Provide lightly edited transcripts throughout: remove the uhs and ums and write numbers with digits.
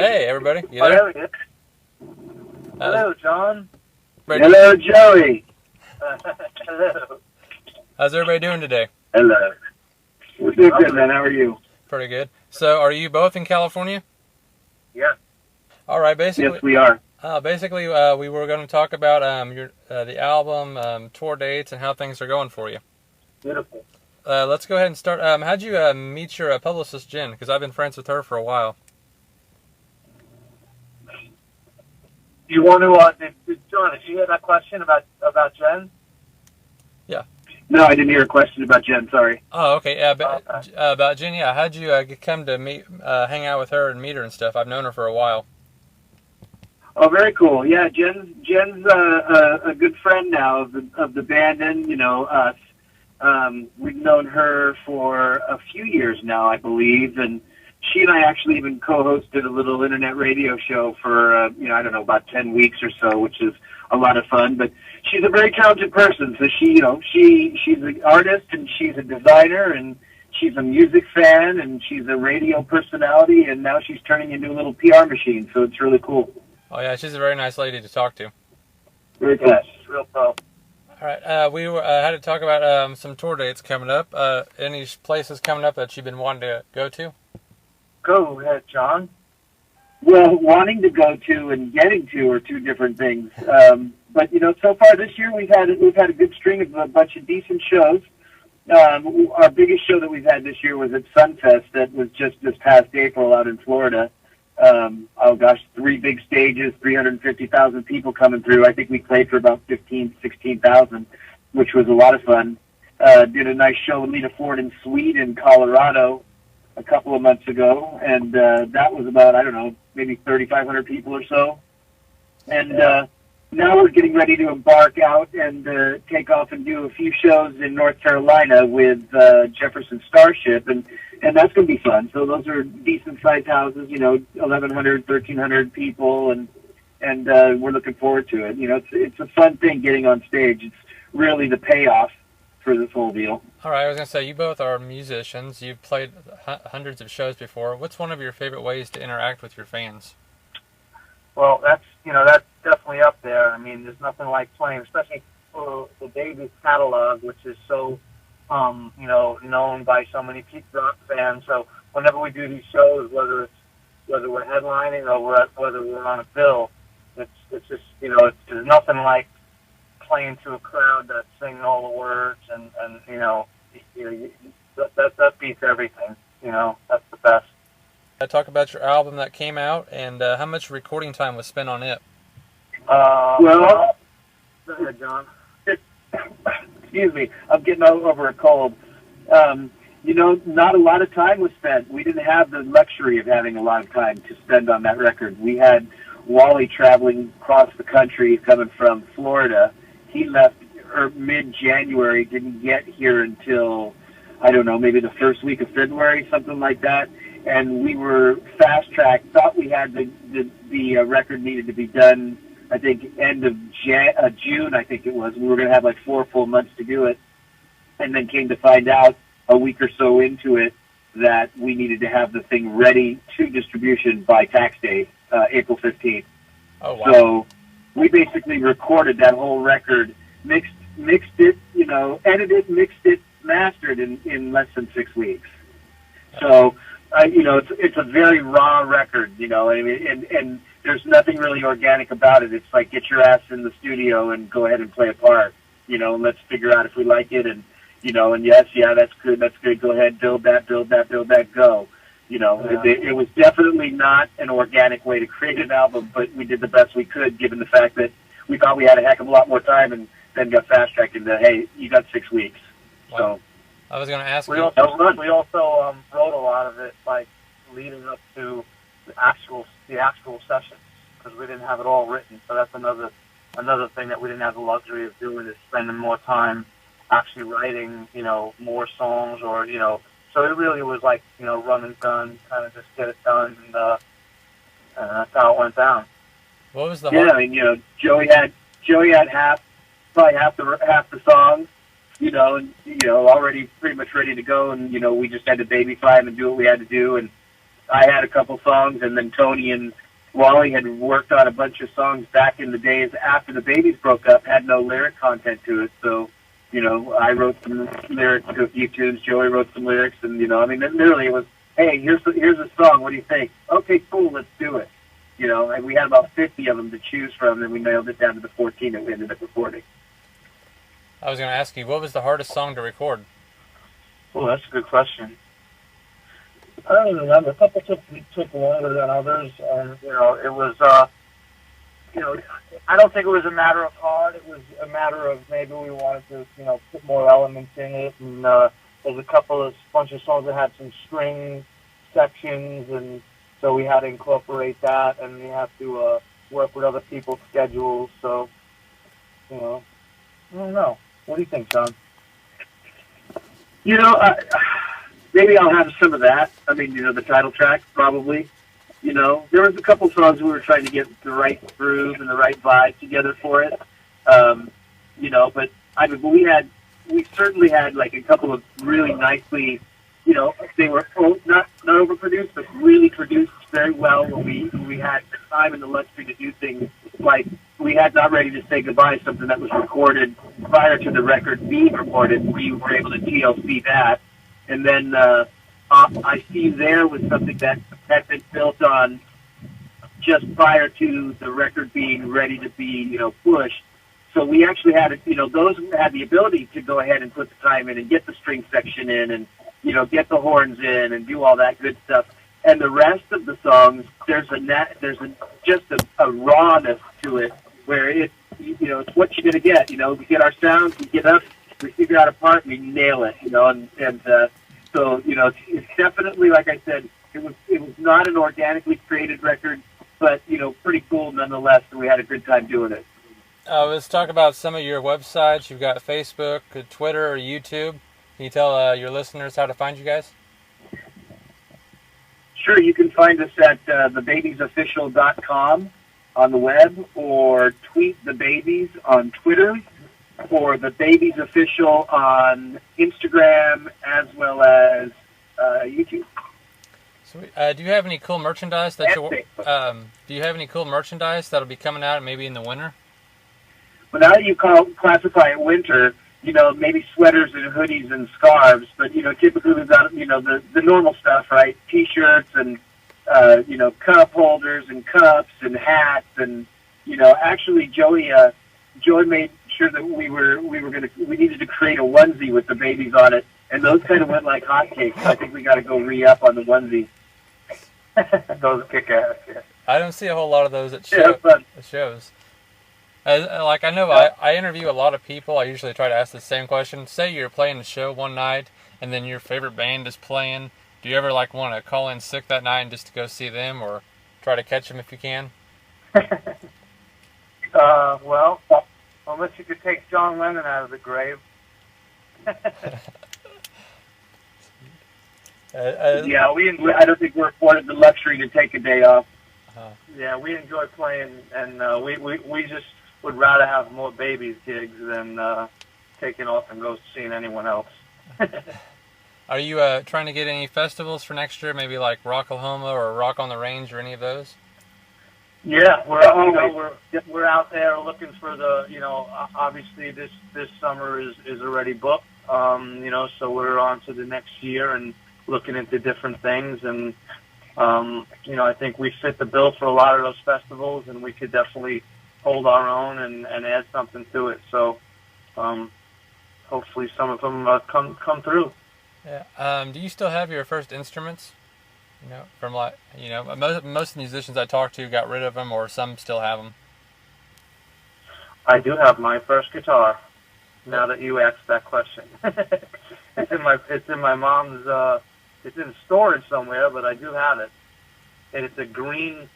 Hey, everybody. You Oh, there? there we go. Hello, John. Ready? Hello, Joey. Hello. How's everybody doing today? Hello. We're doing good, man. How are you? Pretty good. So, are you both in California? Yeah. All right. Basically, Yes, we are. we were going to talk about the album, tour dates, and how things are going for you. Beautiful. Let's go ahead and start. How'd you meet your publicist, Jenn? Because I've been friends with her for a while. You want to, John, did you hear that question about Jenn? Yeah. No, I didn't hear a question about Jenn. Sorry. Oh, okay. Yeah, Okay. about Jenn. Yeah. How'd you come to hang out with her and meet her and stuff? I've known her for a while. Oh, very cool. Yeah, Jen's a good friend now of the band and us. We've known her for a few years now, I believe, and she and I actually even co-hosted a little internet radio show for I don't know, about 10 weeks or so, which is a lot of fun. But she's a very talented person. So she's an artist and she's a designer and she's a music fan and she's a radio personality, and now she's turning into a little PR machine. So it's really cool. Oh yeah, she's a very nice lady to talk to. Very cool. Yes, real pro. All right, we had to talk about some tour dates coming up. Any places coming up that you've been wanting to go to? Go ahead, John. Well, wanting to go to and getting to are two different things. But so far this year we've had a good string of a bunch of decent shows. Our biggest show that we've had this year was at Sunfest. That was just this past April out in Florida. 3 big stages, 350,000 people coming through. I think we played for about 16,000, which was a lot of fun. Did a nice show with Lita Ford in Sweden, Colorado, a couple of months ago, and that was about, I don't know, maybe 3,500 people or so. And now we're getting ready to embark out and take off and do a few shows in North Carolina with Jefferson Starship, and that's going to be fun. So those are decent-sized houses, 1,100, 1,300 people, and we're looking forward to it. It's a fun thing getting on stage. It's really the payoff for this whole deal. All right, I was going to say, you both are musicians. You've played hundreds of shows before. What's one of your favorite ways to interact with your fans? Well, that's definitely up there. I mean, there's nothing like playing, especially for the Babies catalog, which is so, known by so many rock fans. So whenever we do these shows, whether we're headlining or whether we're on a bill, it's just, there's nothing like playing to a crowd that's singing all the words, and that beats everything. That's the best. Talk about your album that came out and how much recording time was spent on it. Well, Go ahead, John. excuse me, I'm getting over a cold. Not a lot of time was spent. We didn't have the luxury of having a lot of time to spend on that record. We had Wally traveling across the country, coming from Florida. He left mid-January, didn't get here until, I don't know, maybe the first week of February, something like that. And we were fast-tracked, thought we had the record needed to be done, I think, end of June, I think it was. We were going to have like 4 full months to do it. And then came to find out a week or so into it that we needed to have the thing ready to distribution by tax day, April 15th. Oh, wow. So we basically recorded that whole record, mixed it, edited, mixed it, mastered in less than 6 weeks. So, it's a very raw record, and there's nothing really organic about it. It's like, get your ass in the studio and go ahead and play a part, and let's figure out if we like it, and yes, yeah, that's good, go ahead, build that, go. It was definitely not an organic way to create an album, but we did the best we could, given the fact that we thought we had a heck of a lot more time, and then got fast-tracked into, hey, you got 6 weeks. Wow. So I was going to ask We you. also wrote a lot of it like leading up to the actual sessions, because we didn't have it all written. So that's another thing that we didn't have the luxury of doing, is spending more time actually writing, more songs, or So it really was like run and gun, kind of just get it done, and that's how it went down. What was the Yeah, I mean, Joey had probably half the songs, and already pretty much ready to go, and we just had to babyfy him and do what we had to do, and I had a couple songs, and then Tony and Wally had worked on a bunch of songs back in the days after the Babies broke up, had no lyric content to it. So, you know, I wrote some lyrics to a few tunes. Joey wrote some lyrics, and, you know, I mean, literally it was, hey, here's a song. What do you think? Okay, cool, let's do it. You know, and we had about 50 of them to choose from, and we nailed it down to the 14 that we ended up recording. I was going to ask you, what was the hardest song to record? Oh, that's a good question. I don't remember. A couple took longer than others, and you know, it was. You know, I don't think it was a matter of hard. It was a matter of maybe we wanted to, you know, put more elements in it, and there's a bunch of songs that had some string sections, and so we had to incorporate that, and we have to work with other people's schedules. So, you know, I don't know. What do you think, John? You know, maybe I'll have some of that. I mean, you know, the title track, probably. You know, there was a couple songs we were trying to get the right groove and the right vibe together for it. You know, but I mean, we certainly had like a couple of really nicely, you know, they were not overproduced, but really produced very well when we had the time and the luxury to do things like we had Not Ready to Say Goodbye, something that was recorded prior to the record being recorded. We were able to TLC that. And then I See You There was something that had been built on just prior to the record being ready to be, you know, pushed. So we actually had, you know, those had the ability to go ahead and put the time in and get the string section in and, you know, get the horns in and do all that good stuff. And the rest of the songs, there's just a rawness to it where it, you know, it's what you're going to get. You know, we get our sounds, we get up, we figure out a part, we nail it, you know, and so, you know, it's definitely, like I said, it was not an organically created record, but, you know, pretty cool nonetheless, and we had a good time doing it. Let's talk about some of your websites. You've got Facebook, Twitter, or YouTube. Can you tell your listeners how to find you guys? Sure, you can find us at TheBabysAfficial.com on the web, or tweet the Babies on Twitter, or the Babies Official on Instagram, as well as YouTube. Sweet. Do you have any cool merchandise that do you have any cool merchandise that'll be coming out maybe in the winter? Well, now that you classify it winter, you know, maybe sweaters and hoodies and scarves, but, you know, typically we've got, you know, the normal stuff, right? T-shirts and, you know, cup holders and cups and hats and, you know, actually Joey made sure that we needed to create a onesie with the Babies on it, and those kind of went like hotcakes. I think we got to go re-up on the onesie. Those kick ass, yeah. I don't see a whole lot of those at shows. Like, I know I interview a lot of people. I usually try to ask the same question. Say you're playing a show one night, and then your favorite band is playing. Do you ever, like, want to call in sick that night and just to go see them, or try to catch them if you can? Well, unless you could take John Lennon out of the grave. Yeah, I don't think we're afforded the luxury to take a day off. Yeah, we enjoy playing, and we just would rather have more Babies gigs than taking off and go seeing anyone else. Are you trying to get any festivals for next year? Maybe like Rocklahoma or Rock on the Range or any of those? Yeah, we're out there looking for the, you know, obviously this summer is already booked, you know, so we're on to the next year and looking into different things, and you know, I think we fit the bill for a lot of those festivals, and we could definitely hold our own and add something to it. So hopefully some of them come through. Yeah. Do you still have your first instruments? You know, from like, you know, most musicians I talk to got rid of them, or some still have them. I do have my first guitar. Now that you asked that question, it's in my mom's. It's in storage somewhere, but I do have it. And it's a green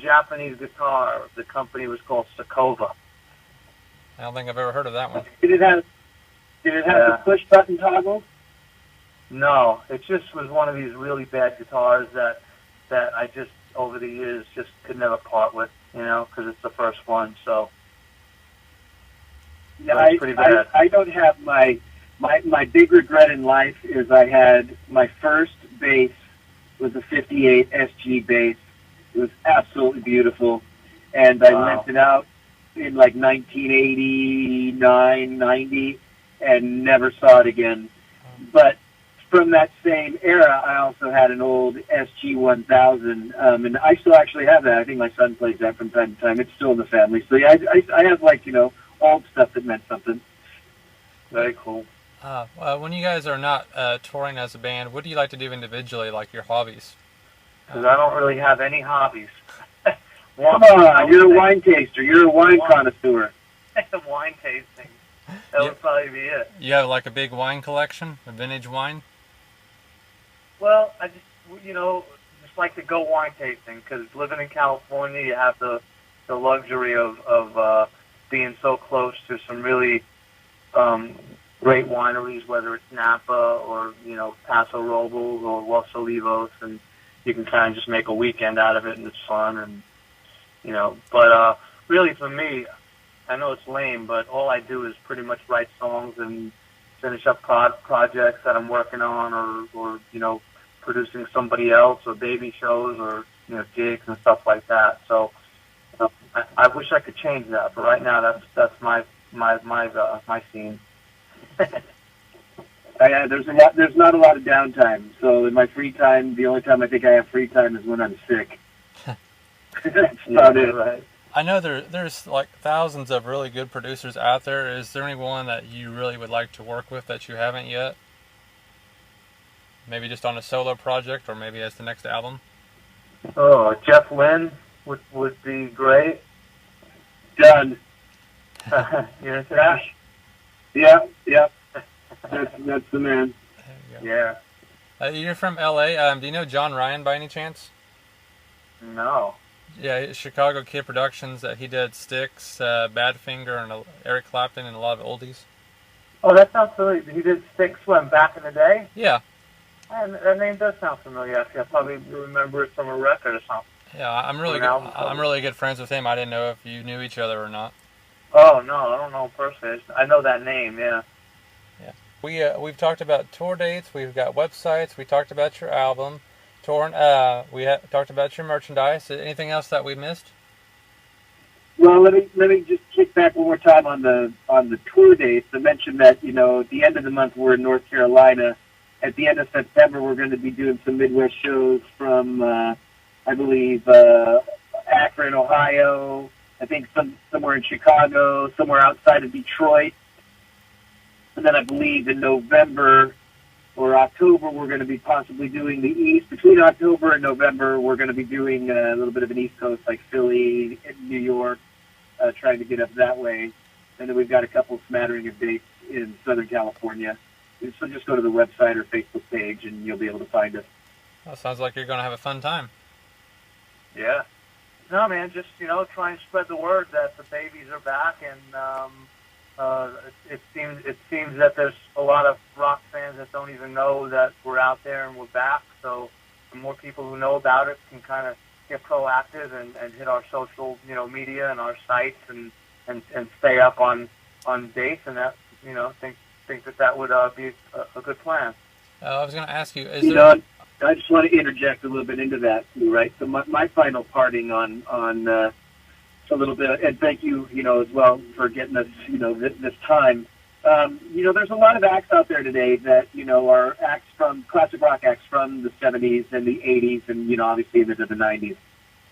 Japanese guitar. The company was called Sakova. I don't think I've ever heard of that one. Did it have the push button toggle? No, it just was one of these really bad guitars that I just over the years just could never part with, you know, because it's the first one. So yeah, pretty bad. I don't have my big regret in life is I had my first bass with a 58 SG bass. It was absolutely beautiful. And I lent it out in like 1989, 90, and never saw it again. But from that same era, I also had an old SG 1000, and I still actually have that. I think my son plays that from time to time. It's still in the family. So yeah, I have like, old stuff that meant something. Very cool. When you guys are not touring as a band, what do you like to do individually, like your hobbies? Because I don't really have any hobbies. Come on, you're a wine taster. You're a wine connoisseur. Wine tasting. That would probably be it. You have like a big wine collection, a vintage wine? Well, I just like to go wine tasting because living in California, you have the luxury of being so close to some really great wineries, whether it's Napa or Paso Robles or Los Olivos, and you can kind of just make a weekend out of it, and it's fun. And but really for me, I know it's lame, but all I do is pretty much write songs and finish up projects that I'm working on, or producing somebody else, or baby shows, or gigs and stuff like that. So I wish I could change that, but right now that's my scene. There's not a lot of downtime. So in my free time, the only time I think I have free time is when I'm sick. That's about it. Right. I know there's like thousands of really good producers out there. Is there anyone that you really would like to work with that you haven't yet? Maybe just on a solo project, or maybe as the next album? Oh, Jeff Lynne would be great. Done. You're into that? Yeah. That's the man. Yeah. You're from LA. Do you know John Ryan by any chance? No. Yeah, Chicago Kid Productions. He did Styx, Badfinger, and Eric Clapton, and a lot of oldies. Oh, that sounds familiar. He did Styx when back in the day? Yeah. And that name does sound familiar. Actually, I probably remember it from a record or something. Yeah, I'm really good friends with him. I didn't know if you knew each other or not. Oh no, I don't know him personally. I know that name. Yeah. Yeah. We've talked about tour dates. We've got websites. We talked about your album. Torn. We talked about your merchandise. Anything else that we missed? Well, let me just kick back one more time on the tour dates. I mentioned that at the end of the month we're in North Carolina. At the end of September we're going to be doing some Midwest shows from I believe Akron, Ohio. I think somewhere in Chicago, somewhere outside of Detroit, and then I believe in November or October, we're going to be possibly doing the East. Between October and November, we're going to be doing a little bit of an East Coast, like Philly, New York, trying to get up that way. And then we've got a couple smattering of dates in Southern California. So just go to the website or Facebook page, and you'll be able to find us. That sounds like you're going to have a fun time. Yeah. No, man, just, try and spread the word that the babies are back, and it seems that there's a lot of rock fans that don't even know that we're out there and we're back. So the more people who know about it can kind of get proactive and hit our social, media and our sites and stay up on dates, and that, think that would be a good plan. I was going to ask you, I just want to interject a little bit into that too, right? So my final parting on a little bit, and thank you, as well for getting us, this time. There's a lot of acts out there today that, are acts from classic rock acts from the 70s and the 80s and, obviously into the 90s.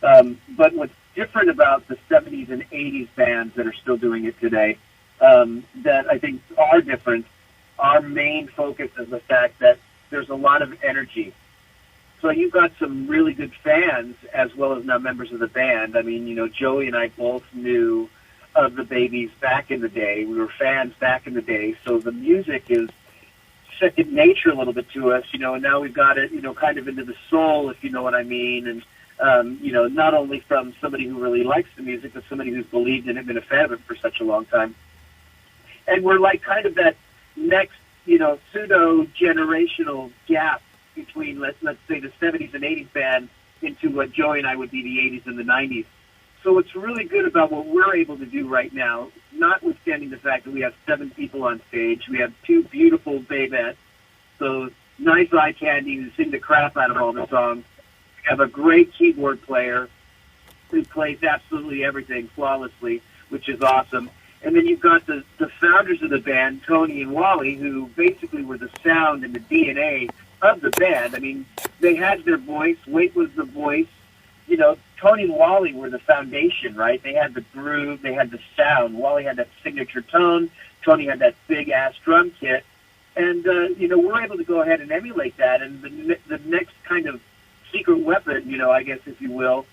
But what's different about the 70s and 80s bands that are still doing it today, that I think are different, our main focus is the fact that there's a lot of energy. So you've got some really good fans as well as now members of the band. I mean, Joey and I both knew of the Babies back in the day. We were fans back in the day. So the music is second nature a little bit to us, and now we've got it, kind of into the soul, if you know what I mean. And, not only from somebody who really likes the music, but somebody who's believed in it and been a fan of it for such a long time. And we're like kind of that next, pseudo-generational gap between, let's say, the 70s and 80s band into what Joey and I would be the 80s and the 90s. So what's really good about what we're able to do right now, notwithstanding the fact that we have 7 people on stage, we have 2 beautiful babettes, so, nice eye candy who sing the crap out of all the songs. We have a great keyboard player who plays absolutely everything flawlessly, which is awesome. And then you've got the founders of the band, Tony and Wally, who basically were the sound and the DNA of the band. I mean, they had their voice. Wait was the voice. You know, Tony and Wally were the foundation, right? They had the groove. They had the sound. Wally had that signature tone. Tony had that big-ass drum kit. And, you know, we're able to go ahead and emulate that. And the next kind of secret weapon, you know, I guess, if you will,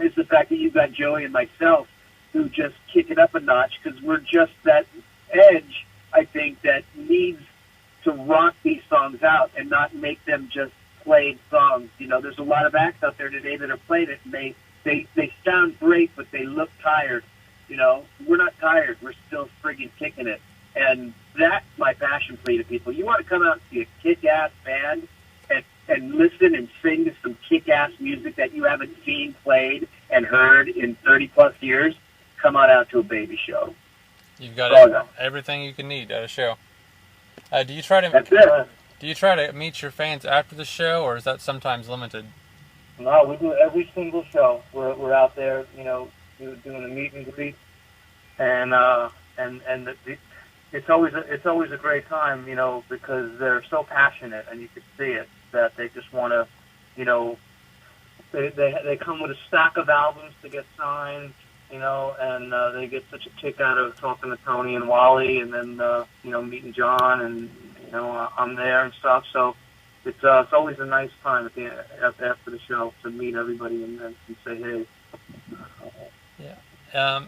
is the fact that you've got Joey and myself who just kick it up a notch because we're just that edge, I think, that needs to rock these songs out and not make them just played songs. You know, there's a lot of acts out there today that are playing it, and they sound great, but they look tired. You know, we're not tired. We're still friggin' kicking it. And that's my passion plea to people. You want to come out and see a kick-ass band and listen and sing to some kick-ass music that you haven't seen, played, and heard in 30-plus years, come on out to a baby show. You've got everything you can need at a show. Do you try to meet your fans after the show, or is that sometimes limited? No, we do every single show. We're out there, you know, doing a meet and greet, and it's always a great time, you know, because they're so passionate, and you can see it that they just want to, you know, they come with a stack of albums to get signed, you know, and they get such a kick out of talking to Tony and Wally, and then you know, meeting John, and you know, I'm there and stuff. So it's always a nice time after the show to meet everybody and say hey. Yeah.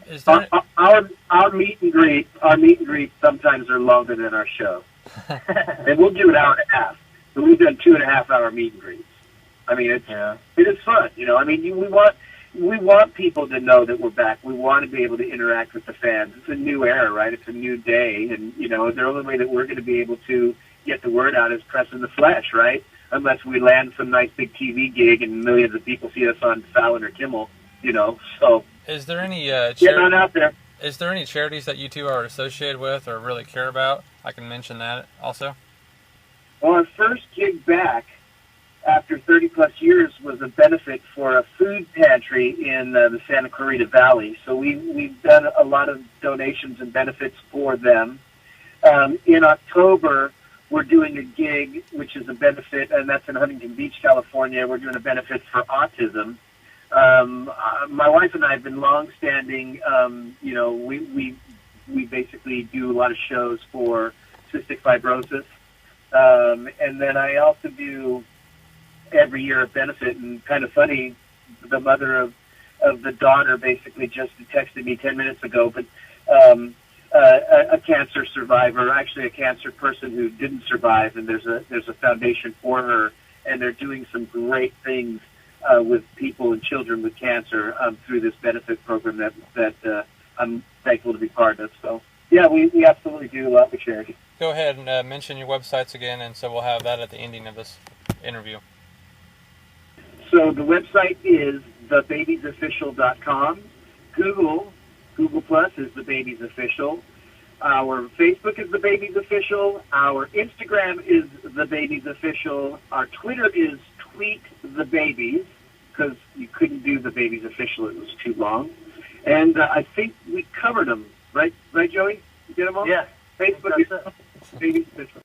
Is there our meet and greets sometimes are longer than our show, and we'll do an hour and a half. But we've done 2.5-hour meet and greets. I mean, it is fun, you know. I mean, we want people to know that we're back. We want to be able to interact with the fans. It's a new era, right? It's a new day, and you know, the only way that we're going to be able to get the word out is pressing the flesh, right? Unless we land some nice big TV gig and millions of people see us on Fallon or Kimmel, you know. So, is there any getting on out there? Is there any charities that you two are associated with or really care about? I can mention that also. Well, our first gig back after 30-plus years was a benefit for a food pantry in the Santa Clarita Valley. So we've done a lot of donations and benefits for them. In October, we're doing a gig, which is a benefit, and that's in Huntington Beach, California. We're doing a benefit for autism. My wife and I have been long-standing. You know, we basically do a lot of shows for cystic fibrosis. And then I also do every year a benefit, and kind of funny, the mother of the daughter basically just texted me 10 minutes ago, but a cancer survivor, actually a cancer person who didn't survive, and there's a foundation for her, and they're doing some great things with people and children with cancer through this benefit program that I'm thankful to be part of. So yeah, we absolutely do a lot for charity. Go ahead and mention your websites again, and so we'll have that at the ending of this interview. So the website is TheBabysAfficial.com. Google Plus is The Babies Official. Our Facebook is The Babies Official. Our Instagram is The Babies Official. Our Twitter is Tweet The Babies, because you couldn't do The Babies Official. It was too long. And I think we covered them. Right, Joey? You get them all? Yeah. Facebook is Babies Official.